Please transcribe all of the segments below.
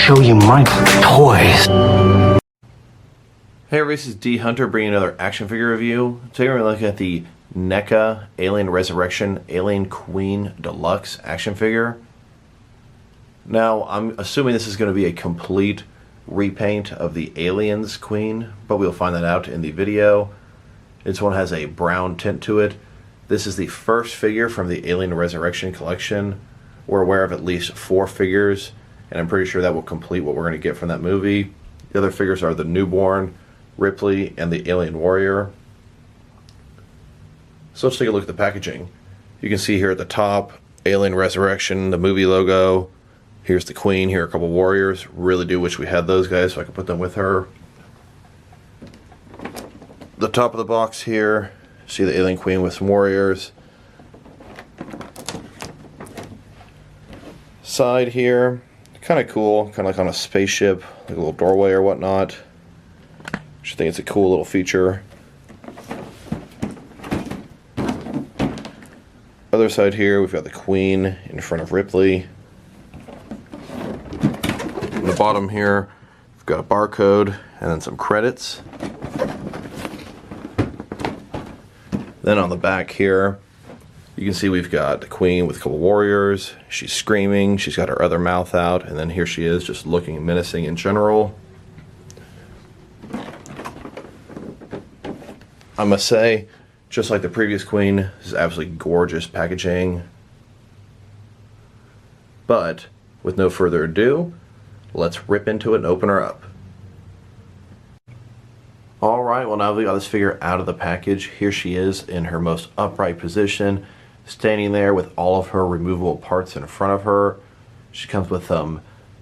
show you my toys. Hey, this is D Hunter bringing another action figure review. Today we're looking at the Neca Alien Resurrection Alien Queen Deluxe action figure. Now, I'm assuming this is going to be a complete repaint of the Aliens Queen, but we'll find that out in the video. This one has a brown tint to it. This is the first figure from the Alien Resurrection collection. We're aware of at least 4 figures, and I'm pretty sure that will complete what we're going to get from that movie. The other figures are the Newborn, Ripley, and the Alien Warrior. So let's take a look at the packaging. You can see here at the top, Alien Resurrection, the movie logo. Here's the Queen, here are a couple warriors. Really do wish we had those guys so I could put them with her. The top of the box here, see the Alien Queen with some warriors. Side here, kind of cool, kind of like on a spaceship, like a little doorway or whatnot. I think it's a cool little feature. Other side here, we've got the Queen in front of Ripley. On the bottom here, we've got a barcode and then some credits. Then on the back here, you can see we've got the Queen with a couple warriors. She's screaming, she's got her other mouth out, and then here she is just looking menacing in general. I must say, just like the previous Queen, this is absolutely gorgeous packaging. But with no further ado, let's rip into it and open her up. Alright, well now we got this figure out of the package. Here she is in her most upright position, standing there with all of her removable parts in front of her. She comes with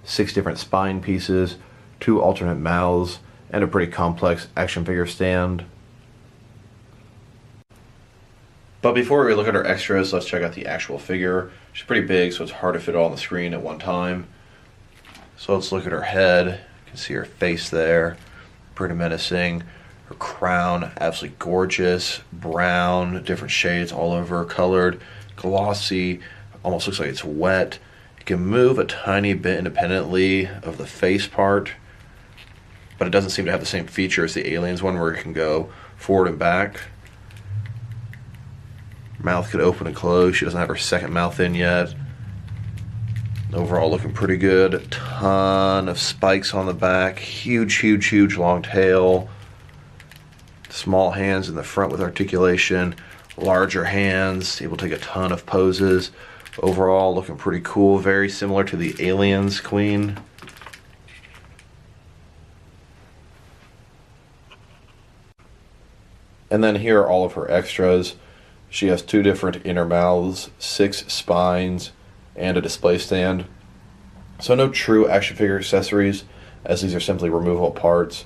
6 different spine pieces, 2 alternate mouths, and a pretty complex action figure stand. But before we look at her extras, let's check out the actual figure. She's pretty big, so it's hard to fit all on the screen at one time. So let's look at her head. You can see her face there. Pretty menacing. Her crown, absolutely gorgeous. Brown, different shades all over, colored, glossy. Almost looks like it's wet. It can move a tiny bit independently of the face part, but it doesn't seem to have the same feature as the Aliens one where it can go forward and back. Mouth could open and close. She doesn't have her second mouth in yet. Overall looking pretty good. A ton of spikes on the back. Huge long tail. Small hands in the front with articulation. Larger hands. Able to take a ton of poses. Overall looking pretty cool. Very similar to the Aliens Queen. And then here are all of her extras. She has 2 different inner mouths, 6 spines, and a display stand. So no true action figure accessories, as these are simply removable parts.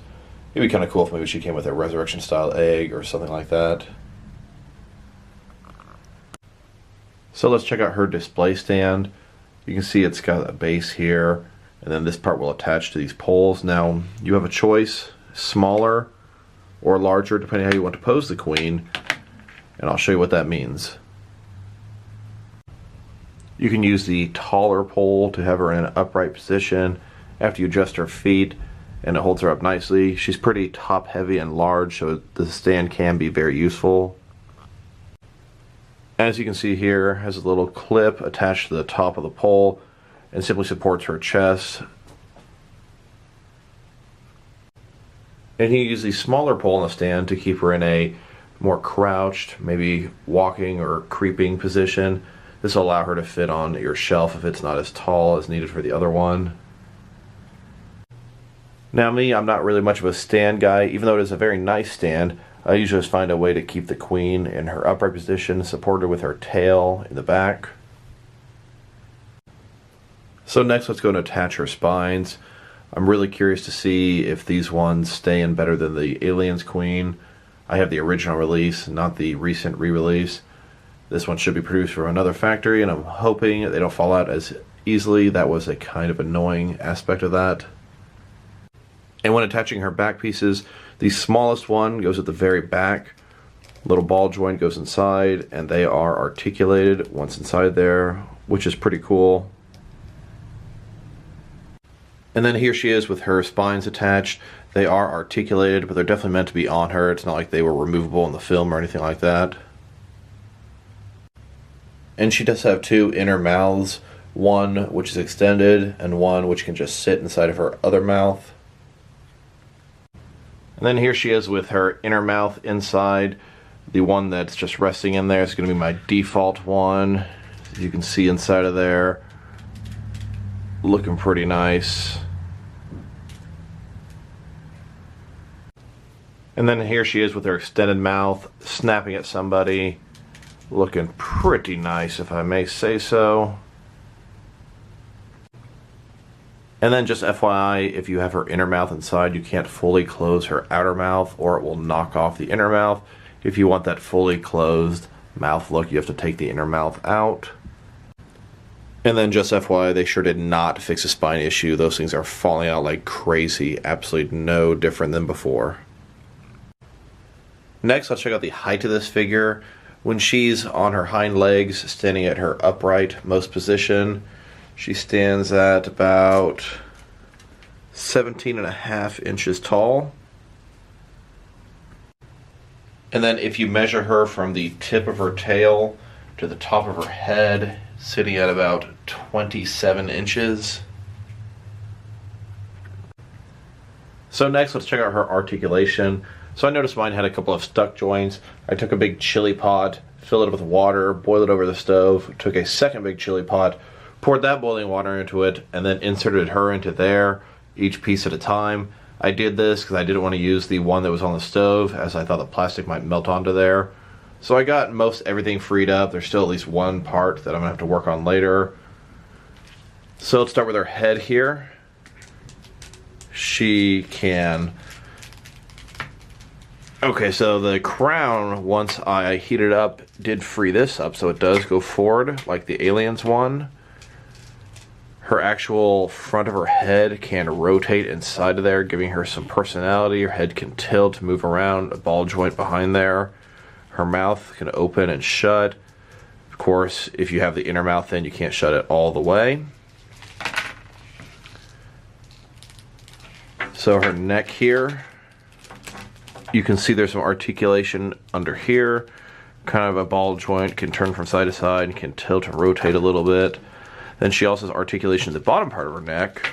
It'd be kind of cool if maybe she came with a resurrection style egg or something like that. So let's check out her display stand. You can see it's got a base here, and then this part will attach to these poles. Now, you have a choice, smaller or larger, depending on how you want to pose the Queen. And I'll show you what that means. You can use the taller pole to have her in an upright position after you adjust her feet, and it holds her up nicely. She's pretty top heavy and large, so the stand can be very useful. As you can see here, has a little clip attached to the top of the pole and simply supports her chest. And you use the smaller pole on the stand to keep her in a more crouched, maybe walking or creeping position. This will allow her to fit on your shelf if it's not as tall as needed for the other one. Now me, I'm not really much of a stand guy. Even though it is a very nice stand, I usually just find a way to keep the Queen in her upright position, supported with her tail in the back. So next let's go and attach her spines. I'm really curious to see if these ones stay in better than the Aliens Queen. I have the original release, not the recent re-release. This one should be produced from another factory, and I'm hoping they don't fall out as easily. That was a kind of annoying aspect of that. And when attaching her back pieces, the smallest one goes at the very back. Little ball joint goes inside, and they are articulated once inside there, which is pretty cool. And then here she is with her spines attached. They are articulated, but they're definitely meant to be on her. It's not like they were removable in the film or anything like that. And she does have two inner mouths, one which is extended and one which can just sit inside of her other mouth. And then here she is with her inner mouth inside. The one that's just resting in there is going to be my default one. As you can see inside of there, looking pretty nice. And then here she is with her extended mouth, snapping at somebody. Looking pretty nice, if I may say so. And then just FYI, if you have her inner mouth inside, you can't fully close her outer mouth or it will knock off the inner mouth. If you want that fully closed mouth look, you have to take the inner mouth out. And then just FYI, they sure did not fix a spine issue. Those things are falling out like crazy. Absolutely no different than before. Next, let's check out the height of this figure. When she's on her hind legs, standing at her upright most position, she stands at about 17.5 inches tall. And then if you measure her from the tip of her tail to the top of her head, sitting at about 27 inches. So next, let's check out her articulation. So I noticed mine had a couple of stuck joints. I took a big chili pot, filled it with water, boiled it over the stove, took a second big chili pot, poured that boiling water into it, and then inserted her into there, each piece at a time. I did this because I didn't want to use the one that was on the stove, as I thought the plastic might melt onto there. So I got most everything freed up. There's still at least one part that I'm going to have to work on later. So let's start with her head here. She can... Okay, so the crown, once I heated up, did free this up, so it does go forward like the Aliens one. Her actual front of her head can rotate inside of there, giving her some personality. Her head can tilt, move around, a ball joint behind there. Her mouth can open and shut. Of course, if you have the inner mouth in, you can't shut it all the way. So her neck here, you can see there's some articulation under here. Kind of a ball joint, can turn from side to side, can tilt and rotate a little bit. Then she also has articulation at the bottom part of her neck.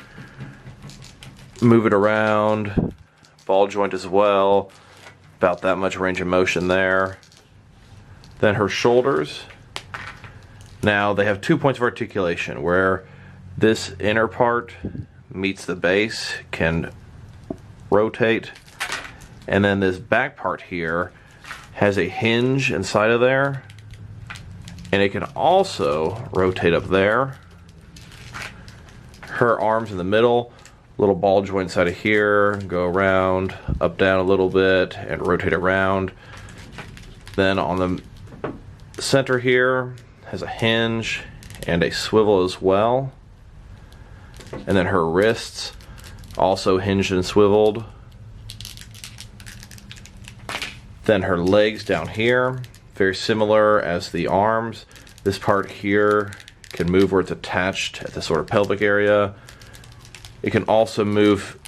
Move it around, ball joint as well. About that much range of motion there. Then her shoulders. Now they have 2 points of articulation where this inner part meets the base, can rotate. And then this back part here has a hinge inside of there, and it can also rotate up there. Her arms in the middle, little ball joint inside of here, go around, up, down a little bit, and rotate around. Then on the center here has a hinge and a swivel as well. And then her wrists, also hinged and swiveled. Then her legs down here, very similar as the arms. This part here can move where it's attached at the sort of pelvic area. It can also move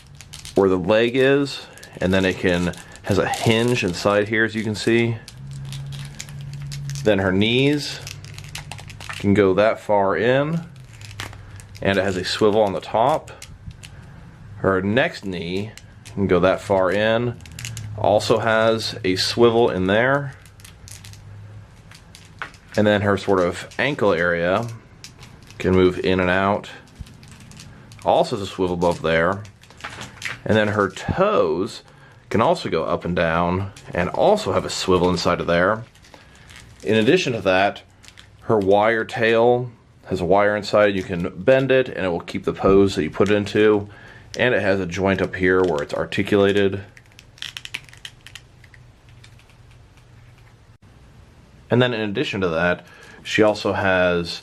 where the leg is, and then it has a hinge inside here, as you can see. Then her knees can go that far in, and it has a swivel on the top. Her next knee can go that far in. Also has a swivel in there. And then her sort of ankle area can move in and out. Also has a swivel above there. And then her toes can also go up and down and also have a swivel inside of there. In addition to that, her wire tail has a wire inside. You can bend it and it will keep the pose that you put it into. And it has a joint up here where it's articulated. And then in addition to that, she also has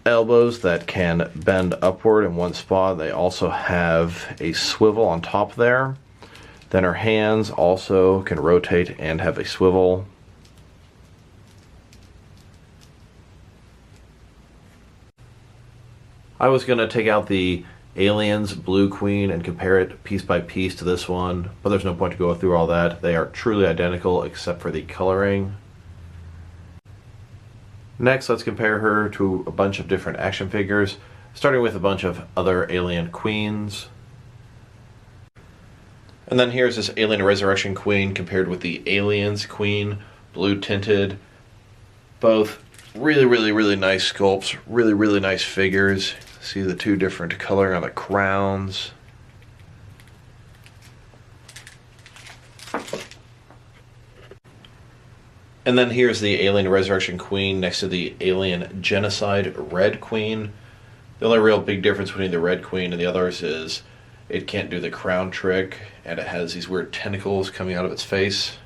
elbows that can bend upward in one spot. They also have a swivel on top there. Then her hands also can rotate and have a swivel. I was going to take out the Aliens Blue Queen and compare it piece by piece to this one, but there's no point to go through all that. They are truly identical except for the coloring. Next, let's compare her to a bunch of different action figures, starting with a bunch of other Alien Queens. And then here's this Alien Resurrection Queen compared with the Aliens Queen, blue tinted. Both really nice sculpts, really nice figures. See the two different coloring on the crowns. And then here's the Alien Resurrection Queen next to the Alien Genocide Red Queen. The only real big difference between the Red Queen and the others is it can't do the crown trick, and it has these weird tentacles coming out of its face.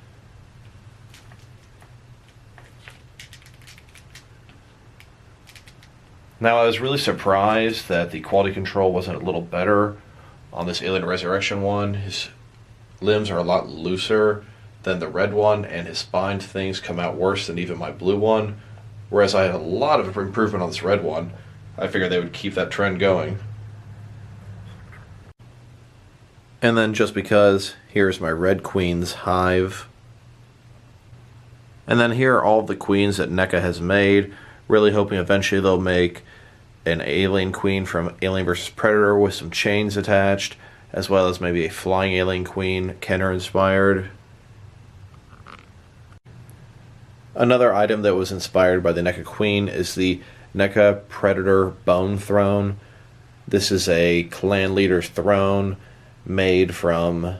Now, I was really surprised that the quality control wasn't a little better on this Alien Resurrection one. His limbs are a lot looser than the red one, and his spine things come out worse than even my blue one. Whereas I had a lot of improvement on this red one. I figured they would keep that trend going. And then just because, here's my Red Queen's hive. And then here are all of the queens that Neca has made, really hoping eventually they'll make an Alien Queen from Alien vs. Predator with some chains attached, as well as maybe a flying Alien Queen, Kenner inspired. Another item that was inspired by the Neca Queen is the Neca Predator Bone Throne. This is a clan leader's throne made from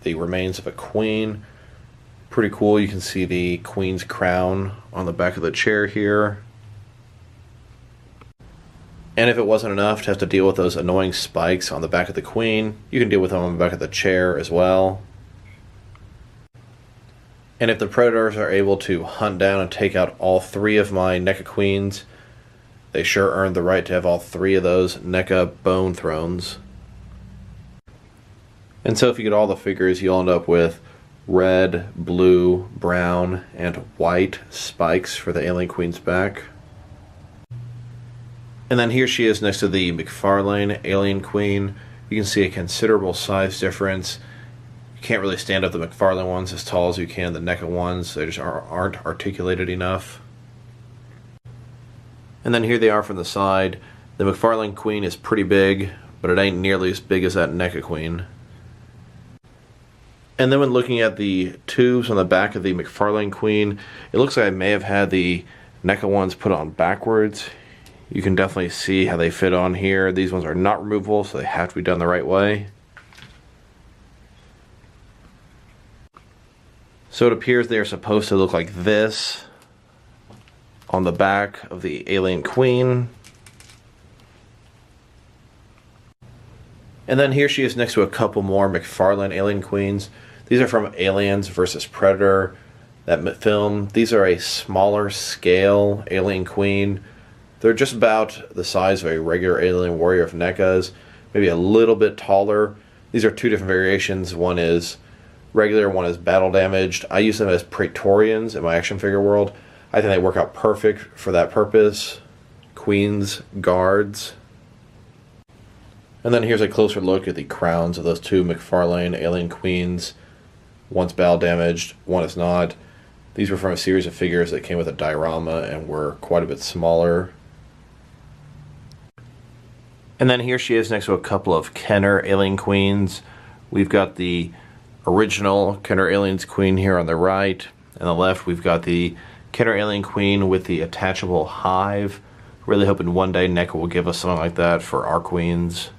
the remains of a queen. Pretty cool. You can see the queen's crown on the back of the chair here. And if it wasn't enough to have to deal with those annoying spikes on the back of the queen, you can deal with them on the back of the chair as well. And if the predators are able to hunt down and take out all three of my Neca Queens, they sure earned the right to have all three of those Neca Bone Thrones. And so if you get all the figures, you'll end up with red, blue, brown, and white spikes for the Alien Queen's back. And then here she is next to the McFarlane Alien Queen. You can see a considerable size difference. You can't really stand up the McFarlane ones as tall as you can the Neca ones. They just aren't articulated enough. And then here they are from the side. The McFarlane Queen is pretty big, but it ain't nearly as big as that Neca Queen. And then when looking at the tubes on the back of the McFarlane Queen, it looks like I may have had the Neca ones put on backwards. You can definitely see how they fit on here. These ones are not removable, so they have to be done the right way. So it appears they are supposed to look like this on the back of the Alien Queen. And then here she is next to a couple more McFarlane Alien Queens. These are from Aliens vs. Predator, that film. These are a smaller scale Alien Queen. They're just about the size of a regular Alien Warrior of Neca's, maybe a little bit taller. These are two different variations. One is regular, one is battle damaged. I use them as Praetorians in my action figure world. I think they work out perfect for that purpose. Queen's guards. And then here's a closer look at the crowns of those two McFarlane Alien Queens. One's battle damaged, one is not. These were from a series of figures that came with a diorama and were quite a bit smaller. And then here she is next to a couple of Kenner Alien Queens. We've got the original Kenner Alien's Queen here on the right. On the left we've got the Kenner Alien Queen with the attachable hive. Really hoping one day Neca will give us something like that for our queens.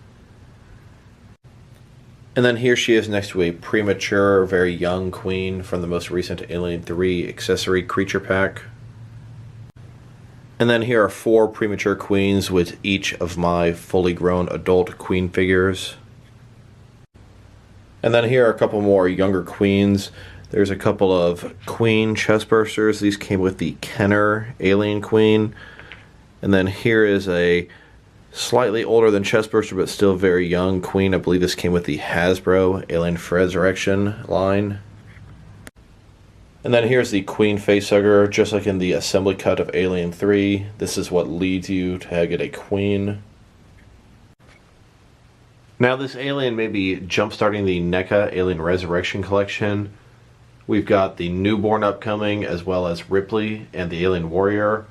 And then here she is next to a premature, very young queen from the most recent Alien 3 accessory creature pack. And then here are 4 premature queens with each of my fully grown adult queen figures. And then here are a couple more younger queens. There's a couple of queen chestbursters. These came with the Kenner Alien Queen. And then here is a slightly older than chestburster but still very young queen. I believe this came with the Hasbro Alien Resurrection line. And then here's the queen facehugger, just like in the assembly cut of Alien 3. This is what leads you to get a queen. Now this alien may be jump-starting the Neca Alien Resurrection collection. We've got the Newborn upcoming, as well as Ripley and the Alien Warrior.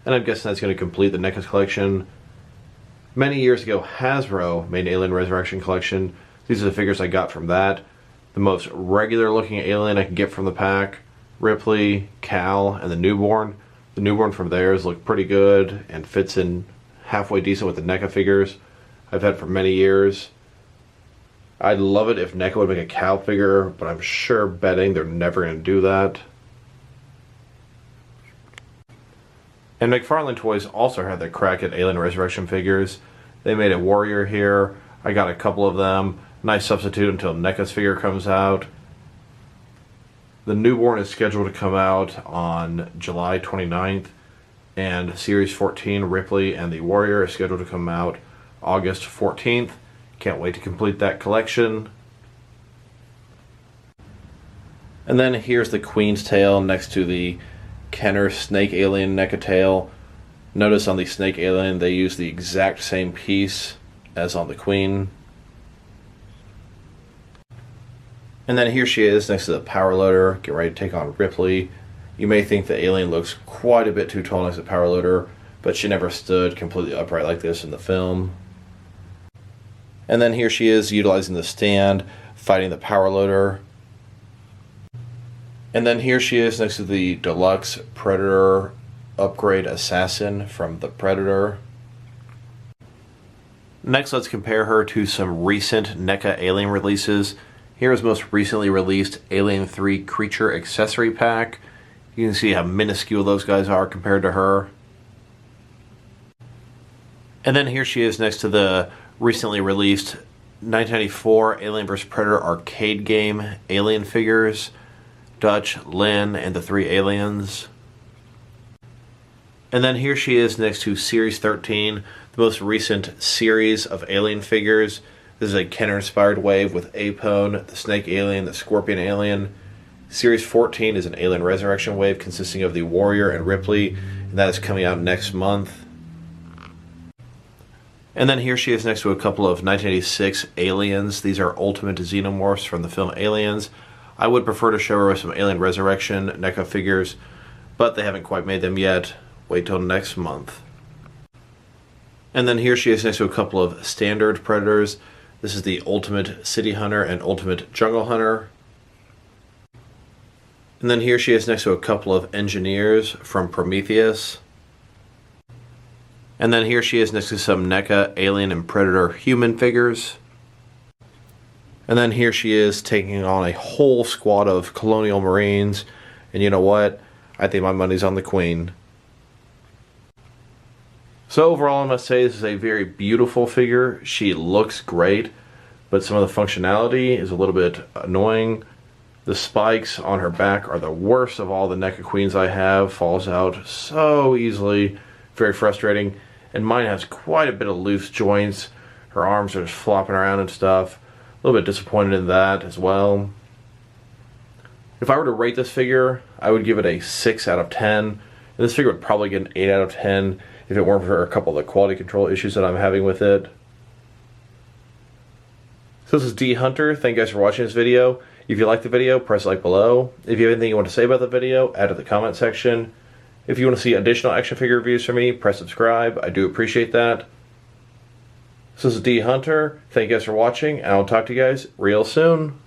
And I'm guessing that's going to complete the NECA's collection. Many years ago, Hasbro made an Alien Resurrection collection. These are the figures I got from that. The most regular looking alien I can get from the pack: Ripley, Cal, and the Newborn. The Newborn from theirs look pretty good and fits in halfway decent with the NECA figures I've had for many years. I'd love it if NECA would make a Cal figure, but I'm sure betting they're never going to do that. And McFarlane Toys also had their crack at Alien Resurrection figures. They made a Warrior here. I got a couple of them. Nice substitute until NECA's figure comes out. The Newborn is scheduled to come out on July 29th. And Series 14, Ripley and the Warrior, is scheduled to come out August 14th. Can't wait to complete that collection. And then here's the Queen's tail next to the Kenner Snake Alien NECA tail. Notice on the Snake Alien they use the exact same piece as on the Queen. And then here she is next to the Power Loader, get ready to take on Ripley. You may think the alien looks quite a bit too tall next to the Power Loader, but she never stood completely upright like this in the film. And then here she is utilizing the stand, fighting the Power Loader. And then here she is next to the Deluxe Predator Upgrade Assassin from the Predator. Next, let's compare her to some recent NECA Alien releases. Here is most recently released Alien 3 Creature Accessory Pack. You can see how minuscule those guys are compared to her. And then here she is next to the recently released 1994 Alien vs. Predator arcade game Alien figures. Dutch, Lynn, and the 3 aliens. And then here she is next to Series 13, the most recent series of Alien figures. This is a Kenner-inspired wave with Apone, the Snake Alien, the Scorpion Alien. Series 14 is an Alien Resurrection wave consisting of the Warrior and Ripley, and that is coming out next month. And then here she is next to a couple of 1986 aliens. These are Ultimate Xenomorphs from the film Aliens. I would prefer to show her with some Alien Resurrection NECA figures, but they haven't quite made them yet. Wait till next month. And then here she is next to a couple of standard Predators. This is the Ultimate City Hunter and Ultimate Jungle Hunter. And then here she is next to a couple of Engineers from Prometheus. And then here she is next to some NECA Alien and Predator human figures. And then here she is taking on a whole squad of Colonial Marines. And you know what? I think my money's on the Queen. So overall, I must say this is a very beautiful figure. She looks great, but some of the functionality is a little bit annoying. The spikes on her back are the worst of all the NECA Queens I have. Falls out so easily. Very frustrating. And mine has quite a bit of loose joints. Her arms are just flopping around and stuff. A little bit disappointed in that as well. If I were to rate this figure, I would give it a 6 out of 10. And this figure would probably get an 8 out of 10 if it weren't for a couple of the quality control issues that I'm having with it. So this is D Hunter. Thank you guys for watching this video. If you liked the video, press like below. If you have anything you want to say about the video, add to the comment section. If you want to see additional action figure reviews from me, press subscribe. I do appreciate that. So this is D Hunter. Thank you guys for watching, and I'll talk to you guys real soon.